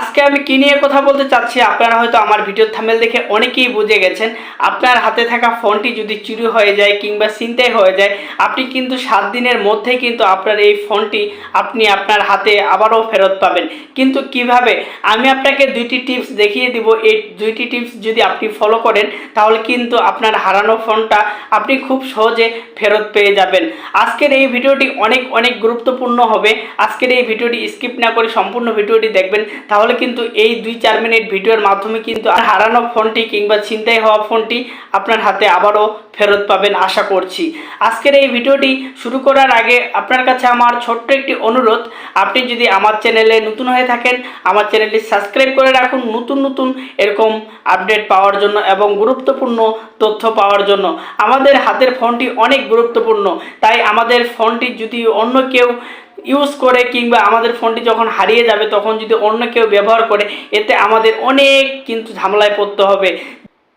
আজকে আমি কি নিয়ে কথা বলতে চাচ্ছি, আপনারা হয়তো আমার ভিডিওর থাম্বনেল দেখে অনেকেই বুঝে গেছেন। আপনার হাতে থাকা ফোনটি যদি চুরি হয়ে যায় কিংবা ছিনতাই হয়ে যায়, আপনি কিন্তু 7 দিনের মধ্যেই কিন্তু আপনার এই ফোনটি আপনি আপনার হাতে আবারও ফেরত পাবেন। কিন্তু কিভাবে, আমি আপনাকে দুইটি টিপস দেখিয়ে দিব। এই দুইটি টিপস যদি আপনি ফলো করেন তাহলে কিন্তু আপনার হারানো ফোনটা আপনি খুব সহজে ফেরত পেয়ে যাবেন। আজকের এই ভিডিওটি অনেক অনেক গুরুত্বপূর্ণ হবে। আজকের এই ভিডিওটি স্কিপ না করে সম্পূর্ণ ভিডিওটি দেখবেন, তাহলে কিন্তু এই 2-4 মিনিট ভিডিওর মাধ্যমে কিন্তু হারানো ফোনটি কিংবা ছিনতাই হওয়া ফোনটি আপনার হাতে আবারও ফেরত পাবেন আশা করছি। আজকের এই ভিডিওটি শুরু করার আগে আপনার কাছে আমার ছোট্ট একটি অনুরোধ, আপনি যদি আমার চ্যানেলে নতুন হয়ে থাকেন আমার চ্যানেলটি সাবস্ক্রাইব করে রাখুন নতুন নতুন এরকম আপডেট পাওয়ার জন্য এবং গুরুত্বপূর্ণ তথ্য পাওয়ার জন্য। আমাদের হাতের ফোনটি অনেক গুরুত্বপূর্ণ, তাই আমাদের ফোনটি যদি অন্য কেউ ইউজ করে কিংবা আমাদের ফোনটি যখন হারিয়ে যাবে তখন যদি অন্য কেউ ব্যবহার করে, এতে আমাদের অনেক কিন্তু ঝামেলায় পড়তে হবে।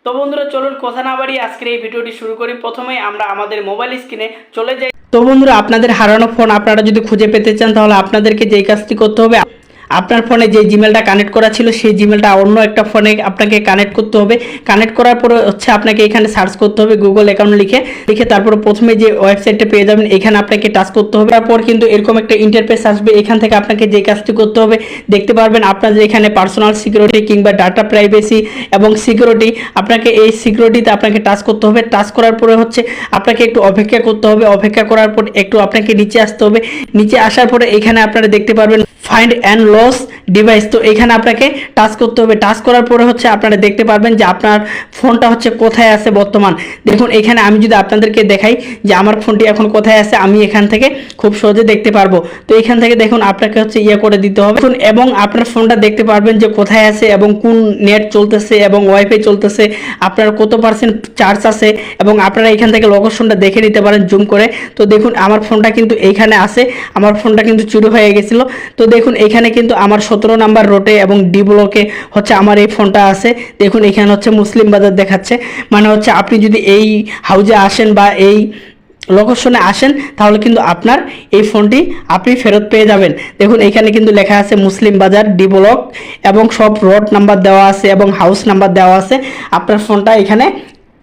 তো বন্ধুরা চলুন কথা না বাড়িয়ে আজকের এই ভিডিওটি শুরু করি। প্রথমেই আমরা আমাদের মোবাইল স্ক্রিনে চলে যাই। তো বন্ধুরা, আপনাদের হারানো ফোন আপনারা যদি খুঁজে পেতে চান তাহলে আপনাদেরকে যেই কাজটি করতে হবে, আপনার ফোনে যে জিমেলটা কানেক্ট করা ছিল সেই জিমেলটা অন্য একটা ফোনে আপনাকে কানেক্ট করতে হবে। কানেক্ট করার পরে হচ্ছে আপনাকে এখানে সার্চ করতে হবে গুগল অ্যাকাউন্ট লিখে তারপরে প্রথমে যে ওয়েবসাইটটা পেয়ে যাবেন এখানে আপনাকে টাচ করতে হবে। তারপর কিন্তু এরকম একটা ইন্টারফেস আসবে, এখান থেকে আপনাকে যে কাজটি করতে হবে দেখতে পারবেন আপনাদের এখানে পার্সোনাল সিকিউরিটি কিংবা ডাটা প্রাইভেসি এবং সিকিউরিটি, আপনাকে এই সিকিউরিটিতে আপনাকে টাচ করতে হবে। টাচ করার পরে হচ্ছে আপনাকে একটু অপেক্ষা করতে হবে। অপেক্ষা করার পর একটু আপনাকে নিচে আসতে হবে। নিচে আসার পরে এখানে আপনারা দেখতে পারবেন ফাইন্ড অ্যান্ড লস ডিভাইস, তো এখানে আপনাকে টাচ করতে হবে। টাচ করার পরে হচ্ছে আপনারা দেখতে পারবেন যে আপনার ফোনটা হচ্ছে কোথায় আছে বর্তমান। দেখুন এখানে আমি যদি আপনাদেরকে দেখাই যে আমার ফোনটি এখন কোথায় আছে, আমি এখান থেকে খুব সহজে দেখতে পারবো। তো এখান থেকে দেখুন আপনাকে হচ্ছে করে দিতে হবে এবং আপনার ফোনটা দেখতে পারবেন যে কোথায় আছে এবং কোন নেট চলতেছে এবং ওয়াইফাই চলতেছে, আপনার কত পার্সেন্ট চার্জ আছে এবং আপনারা এখান থেকে লোকেশনটা দেখে নিতে পারেন জুম করে। তো দেখুন আমার ফোনটা কিন্তু এইখানে আছে, আমার ফোনটা কিন্তু চুরি হয়ে গেছিলো। তো দেখুন এখানে কিন্তু আমার 17 নাম্বার রোডে এবং ডি ব্লকে হচ্ছে আমার এই ফোনটা আছে। দেখুন এখানে হচ্ছে মুসলিম বাজার দেখাচ্ছে, মানে হচ্ছে আপনি যদি এই হাউজে আসেন বা এই লোকেশনে আসেন তাহলে কিন্তু আপনার এই ফোনটি আপনি ফেরত পেয়ে যাবেন। দেখুন এখানে কিন্তু লেখা আছে মুসলিম বাজার ডি ব্লক এবং সব রোড নাম্বার দেওয়া আছে এবং হাউস নাম্বার দেওয়া আছে। আপনার ফোনটা এখানে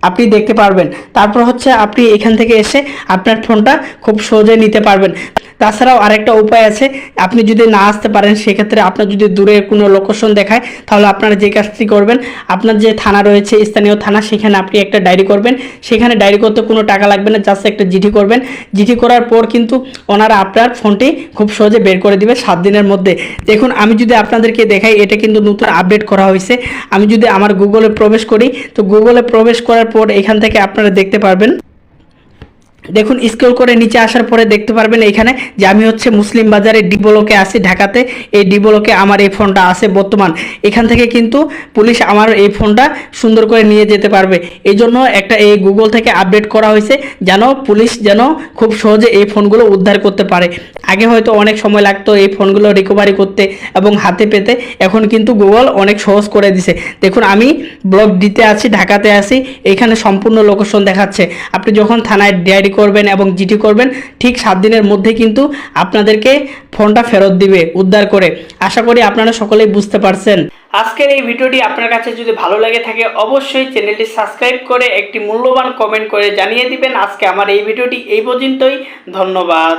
আপনি দেখতে পারবেন। তারপর হচ্ছে আপনি এখান থেকে এসে আপনার ফোনটা খুব সহজে নিতে পারবেন। তাছাড়াও আরেকটা উপায় আছে, আপনি যদি না আসতে পারেন সেক্ষেত্রে আপনার যদি দূরে কোনো লোকেশন দেখায় তাহলে আপনারা যে কাজটি করবেন, আপনার যে থানা রয়েছে স্থানীয় থানা সেখানে আপনি একটা ডায়েরি করবেন। সেখানে ডায়েরি করতে কোনো টাকা লাগবে না, জাস্ট একটা চিঠি করবেন। চিঠি করার পর কিন্তু ওনারা আপনার ফোনটি খুব সহজে বের করে দিবে 7 দিনের মধ্যে। দেখুন আমি যদি আপনাদেরকে দেখাই, এটা কিন্তু নতুন আপডেট করা হয়েছে। আমি যদি আমার গুগলে প্রবেশ করি, তো গুগলে প্রবেশ করার পর এখান থেকে আপনারা দেখতে পারবেন, দেখুন স্ক্রল করে নিচে আসার পরে দেখতে পারবেন এখানে যে আমি হচ্ছে মুসলিম বাজারে ডি ব্লকে আছি ঢাকাতে। এই ডি ব্লকে আমার এই ফোনটা আছে বর্তমান। এখান থেকে কিন্তু পুলিশ আমার এই ফোনটা সুন্দর করে নিয়ে যেতে পারবে। এই জন্য একটা এই গুগল থেকে আপডেট করা হয়েছে যেন পুলিশ যেন খুব সহজে এই ফোনগুলো উদ্ধার করতে পারে। আগে হয়তো অনেক সময় লাগতো এই ফোনগুলো রিকভারি করতে এবং হাতে পেতে, এখন কিন্তু গুগল অনেক সহজ করে দিছে। দেখুন আমি ব্লক ডিতে আছি, ঢাকাতে আছি, এখানে সম্পূর্ণ লোকেশন দেখাচ্ছে। আপনি যখন থানায় ডায়েরি করবেন এবং জিটি করবেন ঠিক 7 দিনের মধ্যে কিন্তু আপনাদেরকে ফোনটা ফেরত দিবে উদ্ধার করে। আশা করি আপনারা সকলেই বুঝতে পারছেন। আজকের এই ভিডিওটি আপনার কাছে যদি ভালো লাগে থাকে অবশ্যই চ্যানেলটি সাবস্ক্রাইব করে একটি মূল্যবান কমেন্ট করে জানিয়ে দিবেন। আজকে আমার এই ভিডিওটি এই পর্যন্তই, ধন্যবাদ।